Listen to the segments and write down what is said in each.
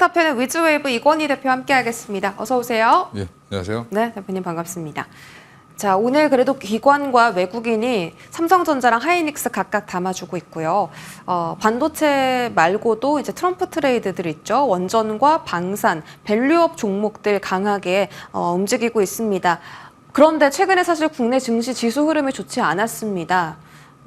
시황답변은 위즈웨이브 이건희 대표 함께하겠습니다. 어서 오세요. 예, 안녕하세요. 네, 대표님 반갑습니다. 자, 오늘 그래도 기관과 외국인이 삼성전자랑 하이닉스 각각 담아주고 있고요. 반도체 말고도 이제 트럼프 트레이드들 있죠. 원전과 방산, 밸류업 종목들 강하게 움직이고 있습니다. 그런데 최근에 사실 국내 증시 지수 흐름이 좋지 않았습니다.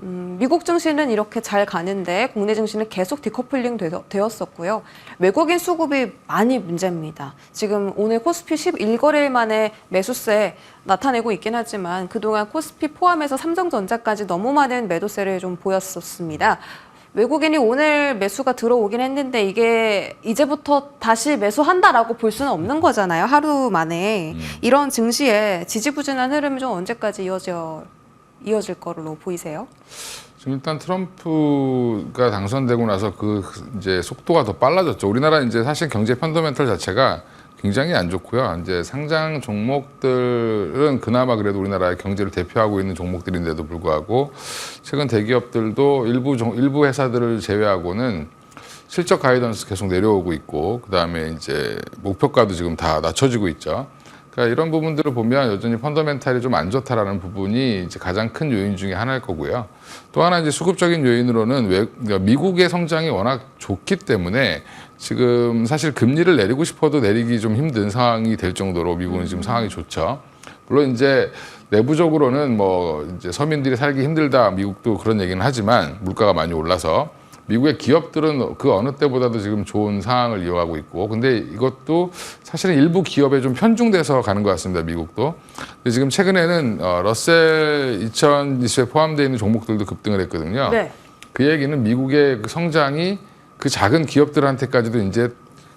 미국 증시는 이렇게 잘 가는데 국내 증시는 계속 디커플링 되었었고요. 외국인 수급이 많이 문제입니다. 지금 오늘 코스피 11거래일 만에 매수세 나타내고 있긴 하지만 그동안 코스피 포함해서 삼성전자까지 너무 많은 매도세를 좀 보였었습니다. 외국인이 오늘 매수가 들어오긴 했는데 이게 이제부터 다시 매수한다라고 볼 수는 없는 거잖아요. 하루 만에. 이런 증시에 지지부진한 흐름이 좀 언제까지 이어질 거로 보이세요? 지금 일단 트럼프가 당선되고 나서 그 이제 속도가 더 빨라졌죠. 우리나라 이제 사실 경제 펀더멘털 자체가 굉장히 안 좋고요. 이제 상장 종목들은 그나마 그래도 우리나라의 경제를 대표하고 있는 종목들인데도 불구하고 최근 대기업들도 일부 회사들을 제외하고는 실적 가이던스 계속 내려오고 있고 그다음에 이제 목표가도 지금 다 낮춰지고 있죠. 그러니까 이런 부분들을 보면 여전히 펀더멘탈이 좀 안 좋다라는 부분이 이제 가장 큰 요인 중에 하나일 거고요. 또 하나 이제 수급적인 요인으로는 그러니까 미국의 성장이 워낙 좋기 때문에 지금 사실 금리를 내리고 싶어도 내리기 좀 힘든 상황이 될 정도로 미국은 지금 상황이 좋죠. 물론 이제 내부적으로는 뭐 이제 서민들이 살기 힘들다 미국도 그런 얘기는 하지만 물가가 많이 올라서 미국의 기업들은 그 어느 때보다도 지금 좋은 상황을 이어가고 있고 근데 이것도 사실은 일부 기업에 좀 편중돼서 가는 것 같습니다. 미국도. 근데 지금 최근에는 러셀 2020에 포함되어 있는 종목들도 급등을 했거든요. 네. 그 얘기는 미국의 그 성장이 그 작은 기업들한테까지도 이제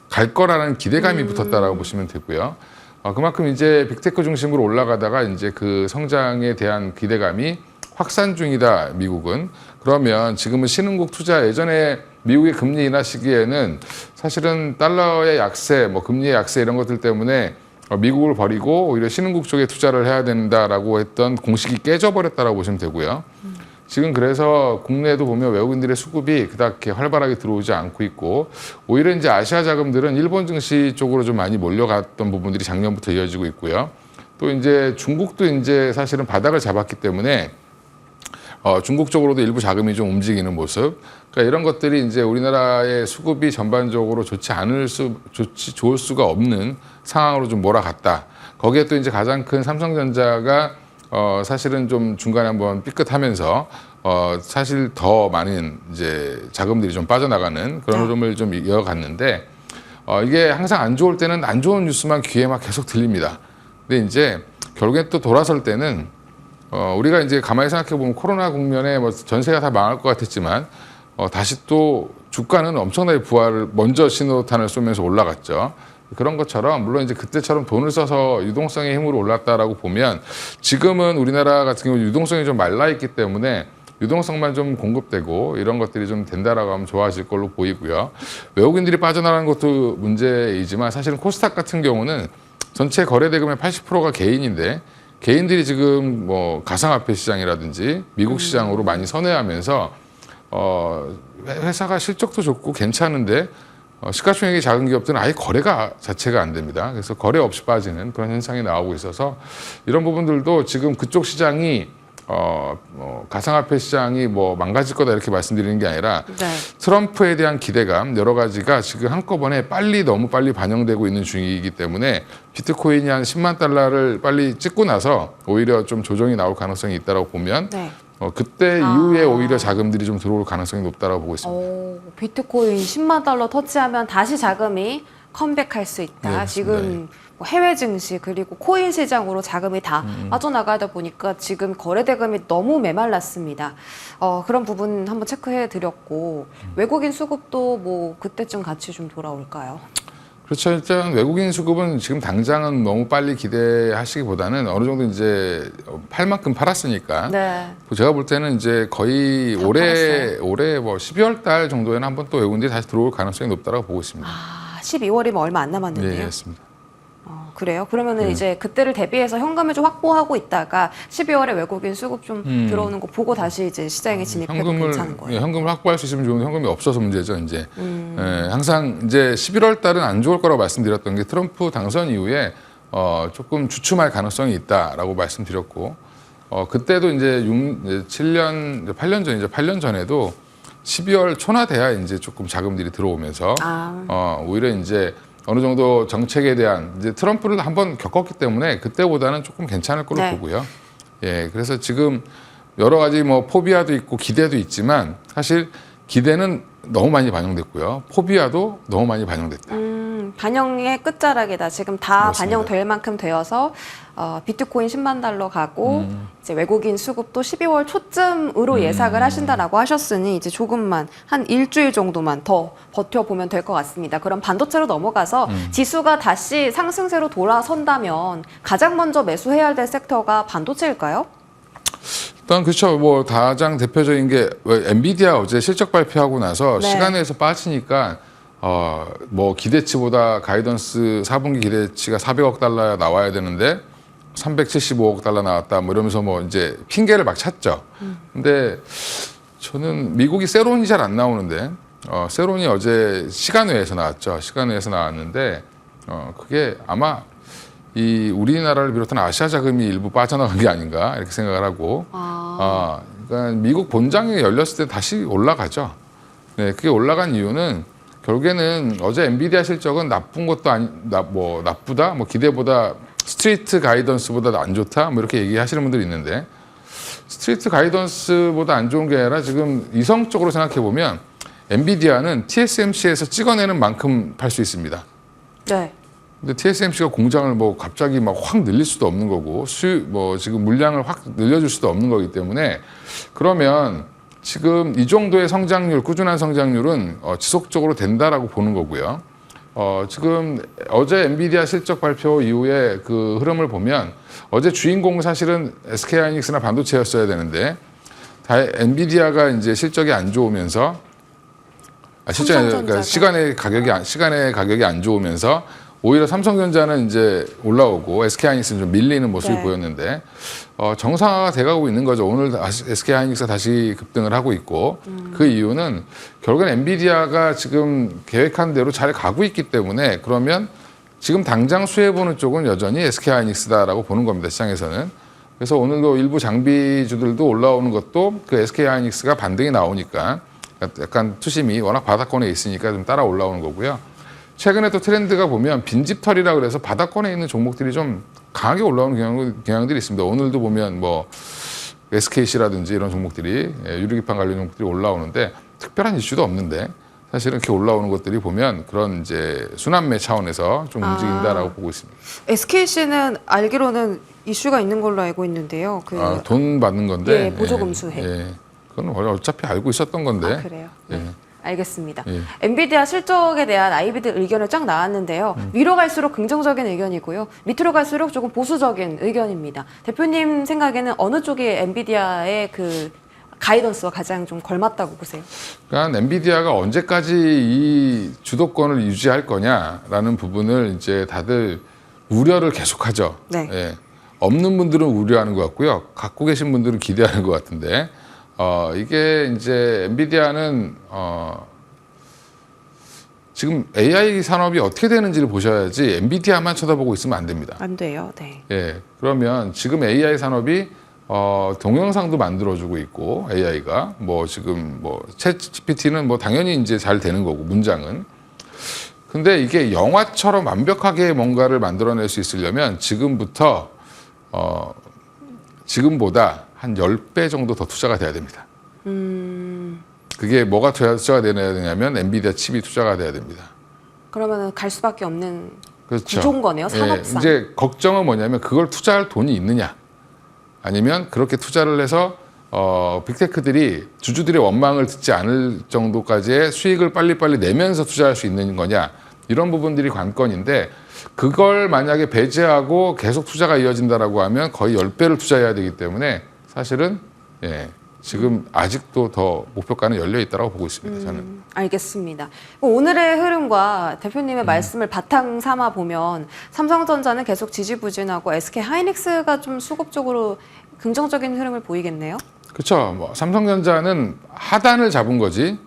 갈 거라는 기대감이 붙었다라고 보시면 되고요. 그만큼 이제 빅테크 중심으로 올라가다가 이제 그 성장에 대한 기대감이 확산 중이다, 미국은. 그러면 지금은 신흥국 투자, 예전에 미국의 금리 인하 시기에는 사실은 달러의 약세, 뭐 금리의 약세 이런 것들 때문에 미국을 버리고 오히려 신흥국 쪽에 투자를 해야 된다라고 했던 공식이 깨져버렸다라고 보시면 되고요. 지금 그래서 국내에도 보면 외국인들의 수급이 그닥 활발하게 들어오지 않고 있고 오히려 이제 아시아 자금들은 일본 증시 쪽으로 좀 많이 몰려갔던 부분들이 작년부터 이어지고 있고요. 또 이제 중국도 이제 사실은 바닥을 잡았기 때문에 중국 쪽으로도 일부 자금이 좀 움직이는 모습. 그러니까 이런 것들이 이제 우리나라의 수급이 전반적으로 좋을 수가 없는 상황으로 좀 몰아갔다. 거기에 또 이제 가장 큰 삼성전자가 사실은 좀 중간에 한번 삐끗하면서 사실 더 많은 이제 자금들이 좀 빠져나가는 그런 흐름을 좀 이어갔는데 이게 항상 안 좋을 때는 안 좋은 뉴스만 귀에 막 계속 들립니다. 근데 이제 결국엔 또 돌아설 때는 우리가 이제 가만히 생각해 보면 코로나 국면에 뭐 전세가 다 망할 것 같았지만 다시 또 주가는 엄청나게 부활을 먼저 신호탄을 쏘면서 올라갔죠. 그런 것처럼 물론 이제 그때처럼 돈을 써서 유동성의 힘으로 올랐다라고 보면 지금은 우리나라 같은 경우 유동성이 좀 말라 있기 때문에 유동성만 좀 공급되고 이런 것들이 좀 된다라고 하면 좋아질 걸로 보이고요. 외국인들이 빠져나가는 것도 문제이지만 사실은 코스닥 같은 경우는 전체 거래 대금의 80%가 개인인데 개인들이 지금 뭐 가상화폐 시장이라든지 미국 시장으로 많이 선회하면서 회사가 실적도 좋고 괜찮은데 시가총액이 작은 기업들은 아예 거래가 자체가 안 됩니다. 그래서 거래 없이 빠지는 그런 현상이 나오고 있어서 이런 부분들도 지금 그쪽 시장이 가상화폐 시장이 뭐 망가질 거다 이렇게 말씀드리는 게 아니라 네. 트럼프에 대한 기대감 여러 가지가 지금 한꺼번에 너무 빨리 반영되고 있는 중이기 때문에 비트코인이 한 10만 달러를 빨리 찍고 나서 오히려 좀 조정이 나올 가능성이 있다고 보면 네. 그때 이후에 오히려 자금들이 좀 들어올 가능성이 높다고 보고 있습니다. 비트코인 10만 달러 터치하면 다시 자금이 컴백할 수 있다. 네, 지금 뭐 해외 증시 그리고 코인 시장으로 자금이 다 빠져나가다 보니까 지금 거래 대금이 너무 메말랐습니다. 그런 부분 한번 체크해 드렸고 외국인 수급도 뭐 그때쯤 같이 좀 돌아올까요? 그렇죠. 일단 외국인 수급은 지금 당장은 너무 빨리 기대하시기보다는 어느 정도 이제 팔 만큼 팔았으니까. 네. 제가 볼 때는 이제 거의 올해 뭐 12월 달 정도에는 한번 또 외국인들이 다시 들어올 가능성이 높다고 보고 있습니다. 12월이면 얼마 안 남았는데요. 네, 맞습니다. 그래요? 그러면은 이제 그때를 대비해서 현금을 좀 확보하고 있다가 12월에 외국인 수급 좀 들어오는 거 보고 다시 이제 시장에 진입해도 괜찮은 거예요. 현금을 확보할 수 있으면 좋은데 현금이 없어서 문제죠. 이제 항상 이제 11월 달은 안 좋을 거라고 말씀드렸던 게 트럼프 당선 이후에 조금 주춤할 가능성이 있다라고 말씀드렸고 그때도 이제 7년, 8년 전 이제 8년 전에도 12월 초나 돼야 이제 조금 자금들이 들어오면서 오히려 이제 어느 정도 정책에 대한 이제 트럼프를 한번 겪었기 때문에 그때보다는 조금 괜찮을 거로 네. 보고요. 예, 그래서 지금 여러 가지 뭐 포비아도 있고 기대도 있지만 사실 기대는 너무 많이 반영됐고요. 포비아도 너무 많이 반영됐다. 반영의 끝자락이다. 지금 다 맞습니다. 반영될 만큼 되어서 비트코인 10만 달러 가고 이제 외국인 수급도 12월 초쯤으로 예상을 하신다라고 하셨으니 이제 조금만 한 일주일 정도만 더 버텨보면 될 것 같습니다. 그럼 반도체로 넘어가서 지수가 다시 상승세로 돌아선다면 가장 먼저 매수해야 될 섹터가 반도체일까요? 일단 그렇죠. 뭐 가장 대표적인 게 엔비디아 어제 실적 발표하고 나서 네. 시간에서 빠지니까 뭐 기대치보다 가이던스 4분기 기대치가 400억 달러 나와야 되는데 375억 달러 나왔다. 뭐 이러면서 뭐 이제 핑계를 막 찾죠. 근데 저는 미국이 세론이 잘 안 나오는데 세론이 어제 시간외에서 나왔죠. 시간외에서 나왔는데 그게 아마 이 우리나라를 비롯한 아시아 자금이 일부 빠져나간 게 아닌가 이렇게 생각을 하고 그러니까 미국 본장이 열렸을 때 다시 올라가죠. 네, 그게 올라간 이유는 결국에는 어제 엔비디아 실적은 나쁜 것도 뭐 나쁘다, 뭐 기대보다 스트리트 가이던스보다 안 좋다, 뭐 이렇게 얘기하시는 분들이 있는데 스트리트 가이던스보다 안 좋은 게 아니라 지금 이성적으로 생각해 보면 엔비디아는 TSMC에서 찍어내는 만큼 팔 수 있습니다. 네. 근데 TSMC가 공장을 뭐 갑자기 막 확 늘릴 수도 없는 거고 뭐 지금 물량을 확 늘려줄 수도 없는 거기 때문에 그러면 지금 이 정도의 성장률, 꾸준한 성장률은 지속적으로 된다라고 보는 거고요. 지금 어제 엔비디아 실적 발표 이후에 그 흐름을 보면 어제 주인공은 사실은 SK하이닉스나 반도체였어야 되는데 엔비디아가 이제 실적이 안 좋으면서 그러니까 시간의 가격이 안 좋으면서 오히려 삼성전자는 이제 올라오고 SK하이닉스는 좀 밀리는 모습이 네. 보였는데 정상화가 돼가고 있는 거죠. 오늘 SK하이닉스가 다시 급등을 하고 있고 그 이유는 결국엔 엔비디아가 지금 계획한 대로 잘 가고 있기 때문에 그러면 지금 당장 수혜보는 쪽은 여전히 SK하이닉스다라고 보는 겁니다. 시장에서는. 그래서 오늘도 일부 장비주들도 올라오는 것도 그 SK하이닉스가 반등이 나오니까 약간 투심이 워낙 바닥권에 있으니까 좀 따라 올라오는 거고요. 최근에 또 트렌드가 보면 빈집털이라 그래서 바닥권에 있는 종목들이 좀 강하게 올라오는 경향들이 있습니다. 오늘도 보면 뭐 SKC라든지 이런 종목들이 유리기판 관련 종목들이 올라오는데 특별한 이슈도 없는데 사실은 이렇게 올라오는 것들이 보면 그런 이제 순환매 차원에서 좀 움직인다라고 보고 있습니다. SKC는 알기로는 이슈가 있는 걸로 알고 있는데요. 돈 받는 건데. 예, 보조금수회. 예, 그건 어차피 알고 있었던 건데. 그래요? 예. 네. 알겠습니다. 예. 엔비디아 실적에 대한 아이비들 의견을 쫙 나왔는데요. 위로 갈수록 긍정적인 의견이고요. 밑으로 갈수록 조금 보수적인 의견입니다. 대표님 생각에는 어느 쪽이 엔비디아의 그 가이던스와 가장 좀 걸맞다고 보세요? 그러니까 엔비디아가 언제까지 이 주도권을 유지할 거냐라는 부분을 이제 다들 우려를 계속하죠. 네. 예. 없는 분들은 우려하는 것 같고요. 갖고 계신 분들은 기대하는 것 같은데 이게 이제 엔비디아는 지금 AI 산업이 어떻게 되는지를 보셔야지 엔비디아만 쳐다보고 있으면 안 됩니다. 안 돼요. 네. 예. 그러면 지금 AI 산업이 동영상도 만들어주고 있고 AI가 뭐 지금 뭐 챗GPT는 뭐 당연히 이제 잘 되는 거고 문장은. 근데 이게 영화처럼 완벽하게 뭔가를 만들어낼 수 있으려면 지금부터 지금보다 한 10배 정도 더 투자가 돼야 됩니다. 그게 뭐가 투자가 돼야 되냐면 엔비디아 칩이 투자가 돼야 됩니다. 그러면 갈 수밖에 없는 그렇죠. 구조인 거네요. 산업상. 이제 걱정은 뭐냐면 그걸 투자할 돈이 있느냐 아니면 그렇게 투자를 해서 빅테크들이 주주들의 원망을 듣지 않을 정도까지의 수익을 빨리빨리 내면서 투자할 수 있는 거냐 이런 부분들이 관건인데 그걸 만약에 배제하고 계속 투자가 이어진다라고 하면 거의 10배를 투자해야 되기 때문에 사실은 지금 아직도 더 목표가는 열려 있다고 보고 있습니다. 저는. 알겠습니다. 오늘의 흐름과 대표님의 말씀을 바탕 삼아 보면 삼성전자는 계속 지지부진하고 SK 하이닉스가 좀 수급적으로 긍정적인 흐름을 보이겠네요. 그렇죠. 뭐 삼성전자는 하단을 잡은 거지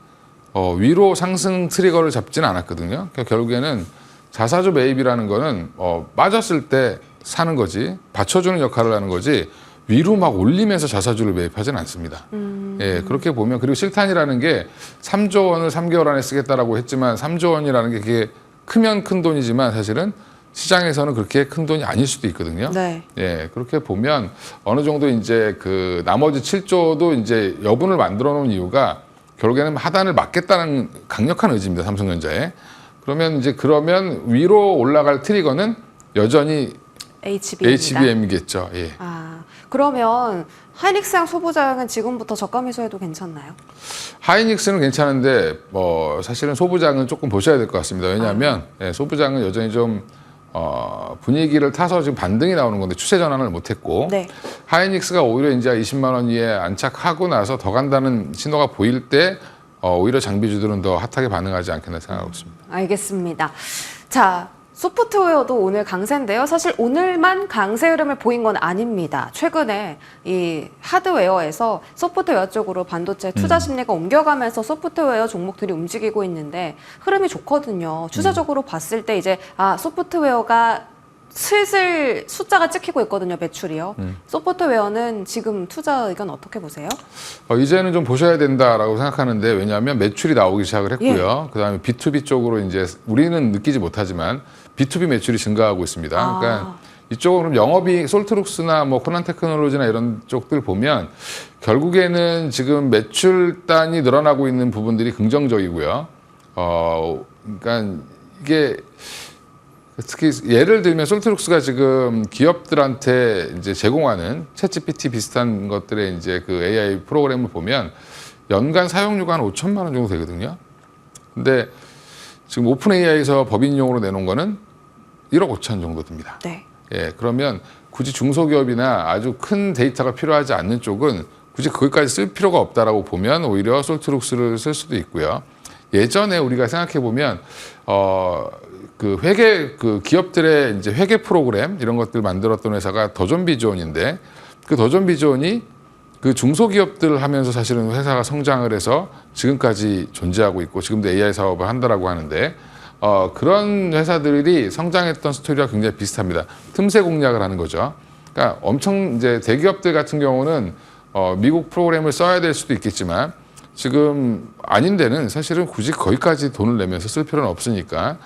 위로 상승 트리거를 잡지는 않았거든요. 그러니까 결국에는 자사주 매입이라는 거는 빠졌을 때 사는 거지, 받쳐주는 역할을 하는 거지 위로 막 올리면서 자사주를 매입하지는 않습니다. 예, 그렇게 보면, 그리고 실탄이라는 게 3조 원을 3개월 안에 쓰겠다라고 했지만 3조 원이라는 게 그게 크면 큰 돈이지만 사실은 시장에서는 그렇게 큰 돈이 아닐 수도 있거든요. 네. 예, 그렇게 보면 어느 정도 이제 그 나머지 7조도 이제 여분을 만들어 놓은 이유가 결국에는 하단을 막겠다는 강력한 의지입니다. 삼성전자에. 그러면 위로 올라갈 트리거는 여전히 HBM이겠죠. 예. 그러면 하이닉스랑 소부장은 지금부터 저가 매수해도 괜찮나요? 하이닉스는 괜찮은데 사실은 소부장은 조금 보셔야 될 것 같습니다. 왜냐하면 소부장은 여전히 좀 분위기를 타서 지금 반등이 나오는 건데 추세 전환을 못했고, 네. 하이닉스가 오히려 이제 20만 원 위에 안착하고 나서 더 간다는 신호가 보일 때 오히려 장비주들은 더 핫하게 반응하지 않겠나 생각하고 있습니다. 알겠습니다. 자, 소프트웨어도 오늘 강세인데요. 사실 오늘만 강세 흐름을 보인 건 아닙니다. 최근에 이 하드웨어에서 소프트웨어 쪽으로 반도체 투자 심리가 옮겨가면서 소프트웨어 종목들이 움직이고 있는데 흐름이 좋거든요. 추세적으로 봤을 때 이제 소프트웨어가 슬슬 숫자가 찍히고 있거든요. 매출이요. 소프트웨어는 지금 투자 의견 어떻게 보세요? 이제는 좀 보셔야 된다라고 생각하는데, 왜냐하면 매출이 나오기 시작을 했고요. 그다음에 B2B 쪽으로 이제 우리는 느끼지 못하지만 B2B 매출이 증가하고 있습니다. 그러니까 이쪽은 그럼 영업이 솔트룩스나 뭐 코난 테크놀로지나 이런 쪽들 보면 결국에는 지금 매출단이 늘어나고 있는 부분들이 긍정적이고요. 그러니까 이게 특히 예를 들면 솔트룩스가 지금 기업들한테 이제 제공하는 챗GPT 비슷한 것들의 이제 그 AI 프로그램을 보면 연간 사용료가 한 5천만 원 정도 되거든요. 근데 지금 오픈 AI에서 법인용으로 내놓은 거는 1억 5천 정도 듭니다. 네. 예, 그러면 굳이 중소기업이나 아주 큰 데이터가 필요하지 않는 쪽은 굳이 그것까지 쓸 필요가 없다라고 보면 오히려 솔트룩스를 쓸 수도 있고요. 예전에 우리가 생각해 보면 그 기업들의 이제 회계 프로그램 이런 것들 만들었던 회사가 더존비존인데, 그 더존비존이 그 중소기업들을 하면서 사실은 회사가 성장을 해서 지금까지 존재하고 있고 지금도 AI 사업을 한다라고 하는데, 그런 회사들이 성장했던 스토리와 굉장히 비슷합니다. 틈새 공략을 하는 거죠. 그러니까 엄청 이제 대기업들 같은 경우는 미국 프로그램을 써야 될 수도 있겠지만 지금 아닌 데는 사실은 굳이 거기까지 돈을 내면서 쓸 필요는 없으니까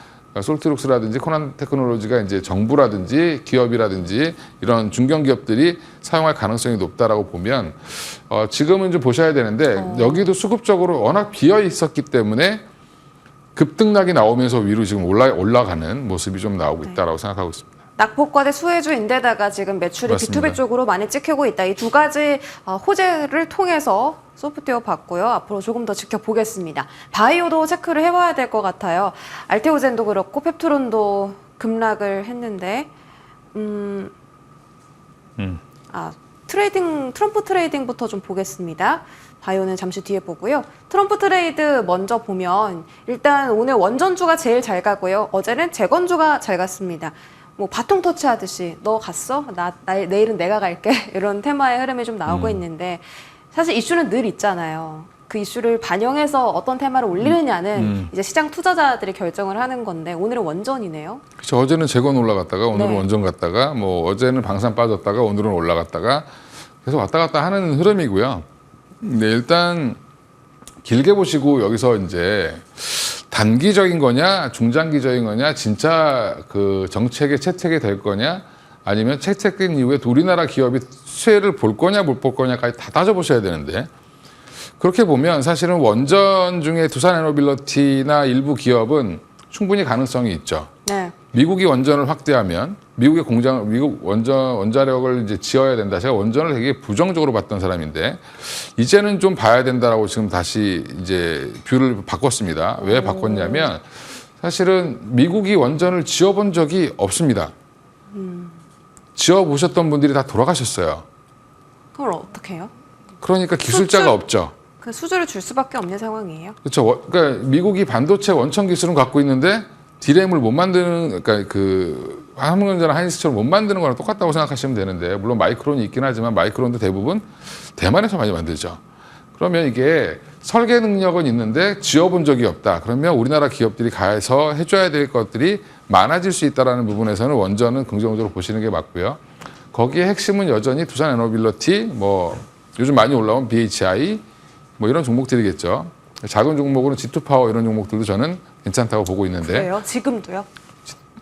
솔트룩스라든지 코난 테크놀로지가 이제 정부라든지 기업이라든지 이런 중견기업들이 사용할 가능성이 높다라고 보면 지금은 좀 보셔야 되는데 여기도 수급적으로 워낙 비어 있었기 때문에 급등락이 나오면서 위로 지금 올라가는 모습이 좀 나오고 있다라고 생각하고 있습니다. 낙폭과대 수혜주인데다가 지금 매출이 맞습니다. B2B 쪽으로 많이 찍히고 있다. 이 두 가지 호재를 통해서 소프트웨어 봤고요. 앞으로 조금 더 지켜보겠습니다. 바이오도 체크를 해봐야 될 것 같아요. 알테오젠도 그렇고 펩트론도 급락을 했는데 트럼프 트레이딩부터 좀 보겠습니다. 바이오는 잠시 뒤에 보고요. 트럼프 트레이드 먼저 보면 일단 오늘 원전주가 제일 잘 가고요. 어제는 재건주가 잘 갔습니다. 뭐 바통 터치하듯이 너 갔어? 내일은 내가 갈게. 이런 테마의 흐름이 좀 나오고 있는데 사실 이슈는 늘 있잖아요. 그 이슈를 반영해서 어떤 테마를 올리느냐는 이제 시장 투자자들이 결정을 하는 건데 오늘은 원전이네요. 그렇죠. 어제는 재건 올라갔다가 오늘은 네. 원전 갔다가 뭐 어제는 방산 빠졌다가 오늘은 올라갔다가 계속 왔다 갔다 하는 흐름이고요. 네, 일단 길게 보시고 여기서 이제 단기적인 거냐 중장기적인 거냐 진짜 그 정책의 채택이 될 거냐 아니면 채택된 이후에 우리나라 기업이 수혜를 볼 거냐 못 볼 거냐까지 다 따져보셔야 되는데, 그렇게 보면 사실은 원전 중에 두산에너빌리티나 일부 기업은 충분히 가능성이 있죠. 네. 미국이 원전을 확대하면 미국 원자력을 이제 지어야 된다. 제가 원전을 되게 부정적으로 봤던 사람인데 이제는 좀 봐야 된다라고 지금 다시 이제 뷰를 바꿨습니다. 왜 바꿨냐면 사실은 미국이 원전을 지어본 적이 없습니다. 지어보셨던 분들이 다 돌아가셨어요. 그걸 어떻게 해요? 그러니까 기술자가 수출? 없죠. 그 수주를 줄 수밖에 없는 상황이에요. 그렇죠. 그러니까 미국이 반도체 원천 기술은 갖고 있는데 디램을 못 만드는, 그러니까 그 삼성전자나 하이닉스처럼 못 만드는 거랑 똑같다고 생각하시면 되는데, 물론 마이크론이 있긴 하지만 마이크론도 대부분 대만에서 많이 만들죠. 그러면 이게 설계 능력은 있는데 지어본 적이 없다. 그러면 우리나라 기업들이 가서 해줘야 될 것들이 많아질 수 있다는 부분에서는 원전은 긍정적으로 보시는 게 맞고요. 거기에 핵심은 여전히 두산 에너빌리티, 뭐 요즘 많이 올라온 BHI, 뭐 이런 종목들이겠죠. 작은 종목으로는 G2파워 이런 종목들도 저는 괜찮다고 보고 있는데. 그래요? 지금도요?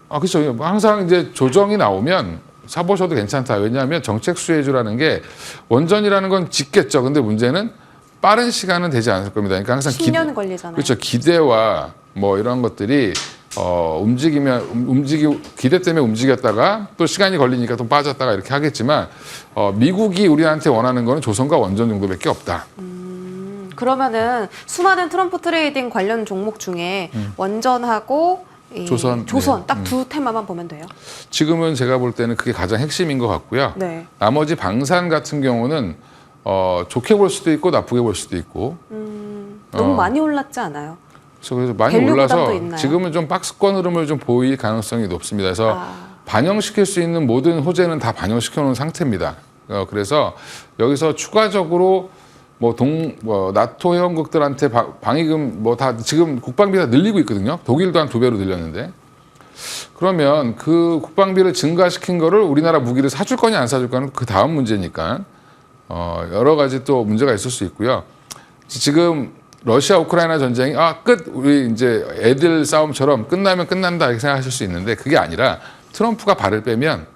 그렇죠. 항상 이제 조정이 나오면 사보셔도 괜찮다. 왜냐하면 정책 수혜주라는 게 원전이라는 건 짓겠죠. 근데 문제는 빠른 시간은 되지 않을 겁니다. 그러니까 항상 10년 걸리잖아요. 그렇죠. 기대와 뭐 이런 것들이 기대 때문에 움직였다가 또 시간이 걸리니까 또 빠졌다가 이렇게 하겠지만 미국이 우리한테 원하는 거는 조선과 원전 정도밖에 없다. 그러면은 수많은 트럼프 트레이딩 관련 종목 중에 원전하고 이 조선, 네. 딱 두 테마만 보면 돼요. 지금은 제가 볼 때는 그게 가장 핵심인 것 같고요. 네. 나머지 방산 같은 경우는 좋게 볼 수도 있고 나쁘게 볼 수도 있고. 너무 많이 올랐지 않아요? 그래서 많이 밸류 부담도 올라서 있나요? 지금은 좀 박스권 흐름을 좀 보일 가능성이 높습니다. 그래서 반영시킬 수 있는 모든 호재는 다 반영시켜 놓은 상태입니다. 그래서 여기서 추가적으로 나토 회원국들한테 방위금 다 지금 국방비가 늘리고 있거든요. 독일도 한 2배로 늘렸는데. 그러면 그 국방비를 증가시킨 거를 우리나라 무기를 사줄 거냐 안 사줄 거냐는 그 다음 문제니까 여러 가지 또 문제가 있을 수 있고요. 지금 러시아 우크라이나 전쟁이 우리 이제 애들 싸움처럼 끝나면 끝난다 이렇게 생각하실 수 있는데 그게 아니라 트럼프가 발을 빼면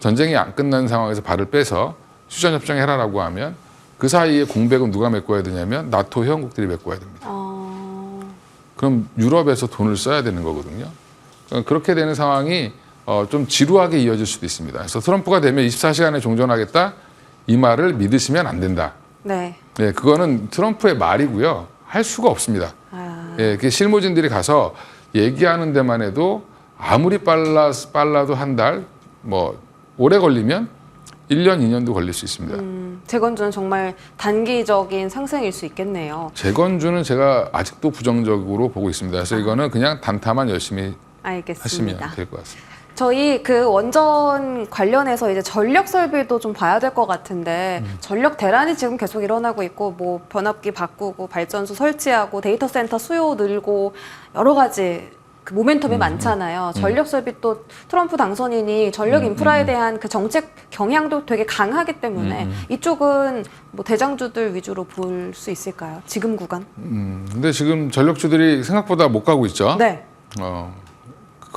전쟁이 안 끝난 상황에서 발을 빼서 휴전 협정에 해라라고 하면 그 사이에 공백은 누가 메꿔야 되냐면 나토 회원국들이 메꿔야 됩니다. 그럼 유럽에서 돈을 써야 되는 거거든요. 그렇게 되는 상황이 좀 지루하게 이어질 수도 있습니다. 그래서 트럼프가 되면 24시간에 종전하겠다 이 말을 믿으시면 안 된다. 네. 네, 그거는 트럼프의 말이고요. 할 수가 없습니다. 예, 그 실무진들이 가서 얘기하는 데만 해도 아무리 빨라도 한 달, 오래 걸리면 1년, 2년도 걸릴 수 있습니다. 재건주는 정말 단기적인 상승일 수 있겠네요. 재건주는 제가 아직도 부정적으로 보고 있습니다. 그래서 이거는 그냥 단타만 열심히 알겠습니다. 하시면 될 것 같습니다. 저희 그 원전 관련해서 이제 전력 설비도 좀 봐야 될 것 같은데 전력 대란이 지금 계속 일어나고 있고 뭐 변압기 바꾸고 발전소 설치하고 데이터 센터 수요 늘고 여러 가지 그 모멘텀이 많잖아요. 전력 설비 또 트럼프 당선인이 전력 인프라에 대한 그 정책 경향도 되게 강하기 때문에 이쪽은 뭐 대장주들 위주로 볼 수 있을까요? 지금 구간? 근데 지금 전력주들이 생각보다 못 가고 있죠. 네.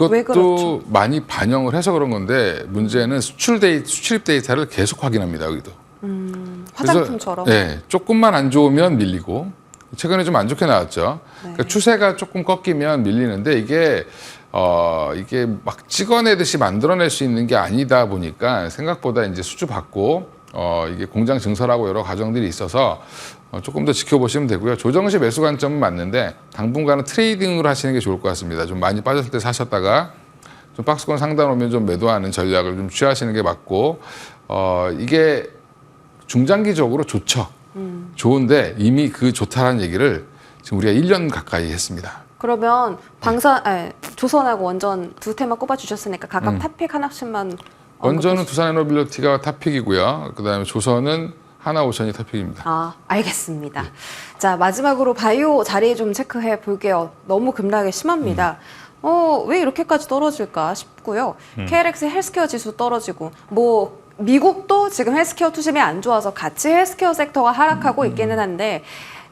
왜 그것도 그렇죠? 많이 반영을 해서 그런 건데 문제는 수출입 데이터를 계속 확인합니다. 여기도. 화장품처럼. 그래서, 네, 조금만 안 좋으면 밀리고 최근에 좀 안 좋게 나왔죠. 네. 그러니까 추세가 조금 꺾이면 밀리는데 이게 막 찍어내듯이 만들어낼 수 있는 게 아니다 보니까 생각보다 이제 수주 받고 이게 공장 증설하고 여러 과정들이 있어서 조금 더 지켜보시면 되고요. 조정시 매수 관점은 맞는데 당분간은 트레이딩으로 하시는 게 좋을 것 같습니다. 좀 많이 빠졌을 때 사셨다가 좀 박스권 상단 오면 좀 매도하는 전략을 좀 취하시는 게 맞고 이게 중장기적으로 좋죠. 좋은데 이미 그 좋다라는 얘기를 지금 우리가 1년 가까이 했습니다. 그러면 조선하고 원전 두 테마 꼽아주셨으니까 각각 탑픽 하나씩만 원전은 두산에너빌리티가 탑픽이고요. 그다음에 조선은 하나오션이 탑픽입니다. 알겠습니다. 자, 마지막으로 바이오 자리 좀 체크해 볼게요. 너무 급락이 심합니다. 왜 이렇게까지 떨어질까 싶고요. KLX 헬스케어 지수 떨어지고 미국도 지금 헬스케어 투심이 안 좋아서 같이 헬스케어 섹터가 하락하고 있기는 한데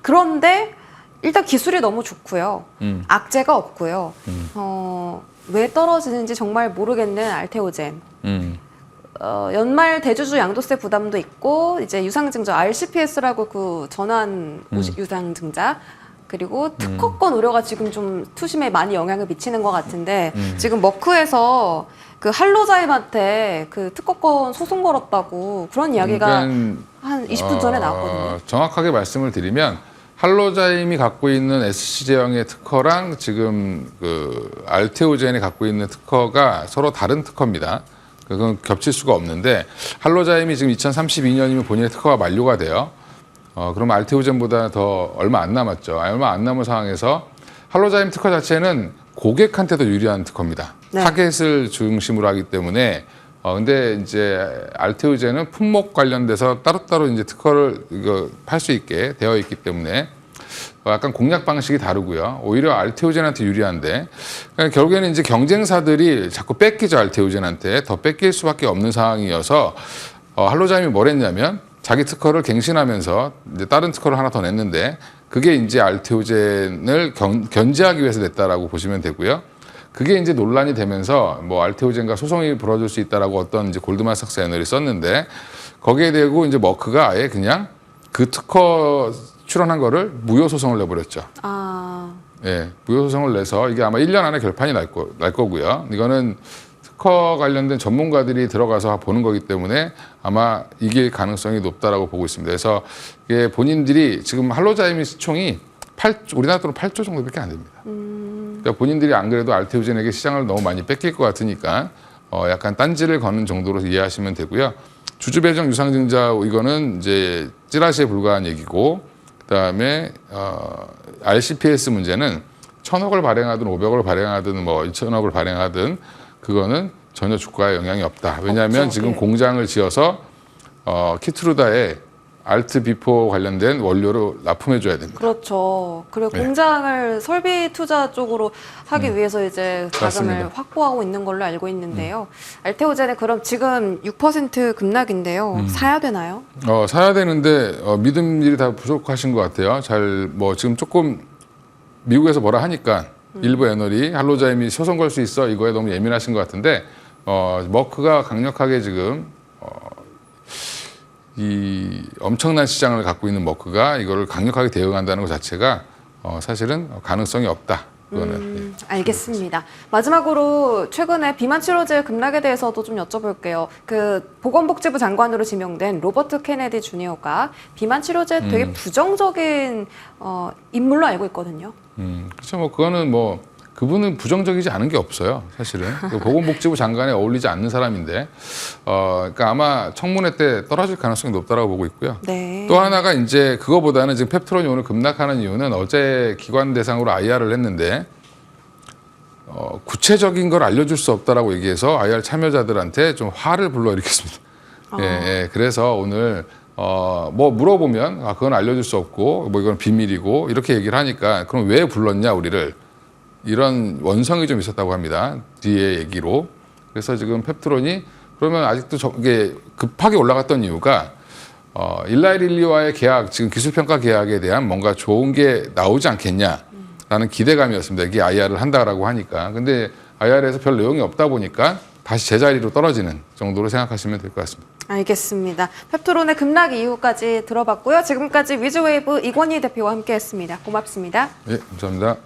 그런데 일단 기술이 너무 좋고요. 악재가 없고요. 왜 떨어지는지 정말 모르겠는 알테오젠. 연말 대주주 양도세 부담도 있고 이제 유상증자 RCPS라고 그 전환 유상증자 그리고 특허권 우려가 지금 좀 투심에 많이 영향을 미치는 것 같은데 지금 머크에서 그 할로자임한테 그 특허권 소송 걸었다고 그런 이야기가 한 20분 전에 나왔거든요. 정확하게 말씀을 드리면 할로자임이 갖고 있는 SC제형의 특허랑 지금 그 알테오젠이 갖고 있는 특허가 서로 다른 특허입니다. 그건 겹칠 수가 없는데 할로자임이 지금 2032년이면 본인의 특허가 만료가 돼요. 그러면 알테오젠보다 더 얼마 안 남았죠. 얼마 안 남은 상황에서 할로자임 특허 자체는 고객한테도 유리한 특허입니다. 네. 타겟을 중심으로 하기 때문에 근데 이제 알테오젠은 품목 관련돼서 따로따로 이제 특허를 이거 팔 수 있게 되어 있기 때문에 약간 공략 방식이 다르고요. 오히려 알테오젠한테 유리한데 그러니까 결국에는 이제 경쟁사들이 자꾸 뺏기죠. 알테오젠한테 더 뺏길 수밖에 없는 상황이어서 할로자임이 뭘 했냐면 자기 특허를 갱신하면서 이제 다른 특허를 하나 더 냈는데 그게 이제 알테오젠을 견제하기 위해서 냈다라고 보시면 되고요. 그게 이제 논란이 되면서 뭐 알테오젠과 소송이 벌어질 수 있다라고 어떤 이제 골드만삭스 애널이 썼는데 거기에 대고 이제 머크가 아예 그냥 그 특허 출원한 거를 무효 소송을 내버렸죠. 예, 무효 소송을 내서 이게 아마 1년 안에 결판이 날 거고요. 이거는 특허 관련된 전문가들이 들어가서 보는 거기 때문에 아마 이길 가능성이 높다라고 보고 있습니다. 그래서 이게 본인들이 지금 할로자임의 시총이 우리나라 돈으로 8조 정도밖에 안 됩니다. 그러니까 본인들이 안 그래도 알테오젠에게 시장을 너무 많이 뺏길 것 같으니까 약간 딴지를 거는 정도로 이해하시면 되고요. 주주 배정 유상증자 이거는 이제 찌라시에 불과한 얘기고 그다음에 RCPS 문제는 1,000억을 발행하든 500억을 발행하든 뭐 2,000억을 발행하든 그거는 전혀 주가에 영향이 없다. 왜냐하면 없죠. 지금 네. 공장을 지어서 키트루다에 알트 비포 관련된 원료를 납품해 줘야 됩니다. 그렇죠. 그리고 네. 공장을 설비 투자 쪽으로 하기 위해서 이제 자금을 맞습니다. 확보하고 있는 걸로 알고 있는데요. 알테오젠은 그럼 지금 6% 급락인데요. 사야 되나요? 사야 되는데 믿음일이 다 부족하신 것 같아요. 뭐 지금 조금 미국에서 뭐라 하니까 일부 애널이 할로자임이 소송 걸 수 있어 이거에 너무 예민하신 것 같은데 머크가 강력하게 지금 이 엄청난 시장을 갖고 있는 머크가 이거를 강력하게 대응한다는 것 자체가 사실은 가능성이 없다. 그거는. 알겠습니다. 마지막으로 최근에 비만 치료제 급락에 대해서도 좀 여쭤볼게요. 그 보건복지부 장관으로 지명된 로버트 케네디 주니어가 비만 치료제 되게 부정적인 인물로 알고 있거든요. 그렇죠. 뭐 그거는 뭐 그분은 부정적이지 않은 게 없어요. 사실은 그 보건복지부 장관에 어울리지 않는 사람인데, 그러니까 아마 청문회 때 떨어질 가능성이 높다라고 보고 있고요. 네. 또 하나가 이제 그거보다는 지금 펩트론이 오늘 급락하는 이유는 어제 기관 대상으로 IR을 했는데 구체적인 걸 알려줄 수 없다라고 얘기해서 IR 참여자들한테 좀 화를 불러일으켰습니다. 예, 그래서 오늘 뭐 물어보면 그건 알려줄 수 없고 뭐 이건 비밀이고 이렇게 얘기를 하니까 그럼 왜 불렀냐 우리를. 이런 원성이 좀 있었다고 합니다. 뒤에 얘기로. 그래서 지금 펩트론이 그러면 아직도 이게 급하게 올라갔던 이유가 일라이릴리와의 계약, 지금 기술평가 계약에 대한 뭔가 좋은 게 나오지 않겠냐라는 기대감이었습니다. 이게 IR을 한다라고 하니까. 근데 IR에서 별 내용이 없다 보니까 다시 제자리로 떨어지는 정도로 생각하시면 될 것 같습니다. 알겠습니다. 펩트론의 급락 이유까지 들어봤고요. 지금까지 위즈웨이브 이권희 대표와 함께했습니다. 고맙습니다. 네, 감사합니다.